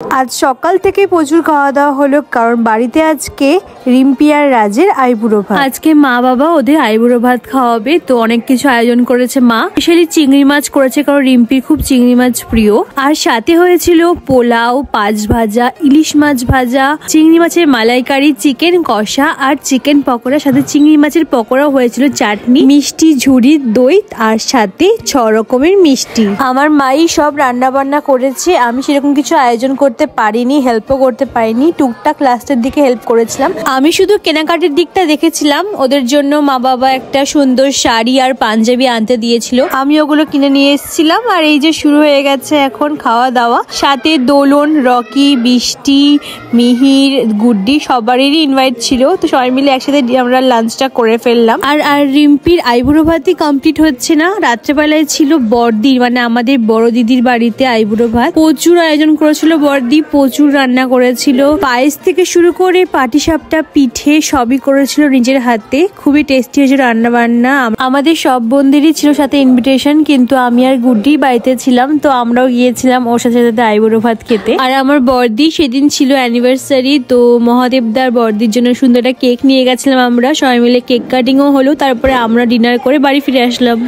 আজ সকাল থেকে প্রচুর খাওয়া দাওয়া হলো, কারণ বাড়িতে আজকে রিম্পি আর রাজের আইবুড়ো ভাত। আজকে মা বাবা ওদের আইবুড়ো ভাত খাওয়াবে, তো অনেক কিছু আয়োজন করেছে মা। স্পেশালি চিংড়ি মাছ করেছে, কারণ রিম্পির খুব চিংড়ি মাছ প্রিয়। আর সাথে হয়েছিল পোলাও, পাঁচ ভাজা, ইলিশ মাছ ভাজা, চিংড়ি মাছের মালাইকারি, চিকেন কষা আর চিকেন পকোড়া। সাথে চিংড়ি মাছের পকোড়াও হয়েছিল, চাটনি, মিষ্টি, ঝুড়ি, দই আর সাথে 6 রকমের মিষ্টি। আমার মাই সব রান্না বান্না করেছে, আমি সেরকম কিছু আয়োজন করতে পারিনি, হেল্পও করতে পারিনি। টুকটাক লাস্টের দিকে হেল্প করেছিলাম। আমি শুধু কেনাকাটির দিকটা দেখেছিলাম। ওদের জন্য মা বাবা একটা সুন্দর শাড়ি আর পাঞ্জাবি আনতে দিয়েছিল, আমি ওগুলো কিনে নিয়ে এসেছিলাম। আর এই যে শুরু হয়ে গেছে এখন খাওয়া দাওয়া। সাথে দোলন, রকি, বৃষ্টি, মিহির, গুড্ডি সবারই ইনভাইট ছিল, তো সবাই মিলে একসাথে আমরা লাঞ্চটা করে ফেললাম। আর রিম্পির আইবুড়ো ভাতই কমপ্লিট হচ্ছে না। রাত্রেবেলায় ছিল বড়দির, মানে আমাদের বড় দিদির বাড়িতে আইবুড়ো ভাত। প্রচুর আয়োজন করেছিল বড়দি, প্রচুর রান্না করেছিল। পায়েস থেকে শুরু করে পাটিসাপটা, পিঠে সবই করেছিল নিজের হাতে। খুবই টেস্টি হয়েছিল রান্না বান্না। আমাদের সব বন্ধুরই ছিল সাথে ইনভিটেশন, কিন্তু আমি আর গুড্ডি বাড়িতে ছিলাম, তো আমরাও গিয়েছিলাম ওর সাথে সাথে আইবুড়ো ভাত খেতে। আর আমার বড়দি সেদিন ছিল অ্যানিভার্সারি, তো মহাদেবদার বড়দির জন্য সুন্দর একটা কেক নিয়ে গেছিলাম আমরা। সবাই মিলে কেক কাটিংও হলো, তারপরে আমরা ডিনার করে বাড়ি ফিরে আসলাম।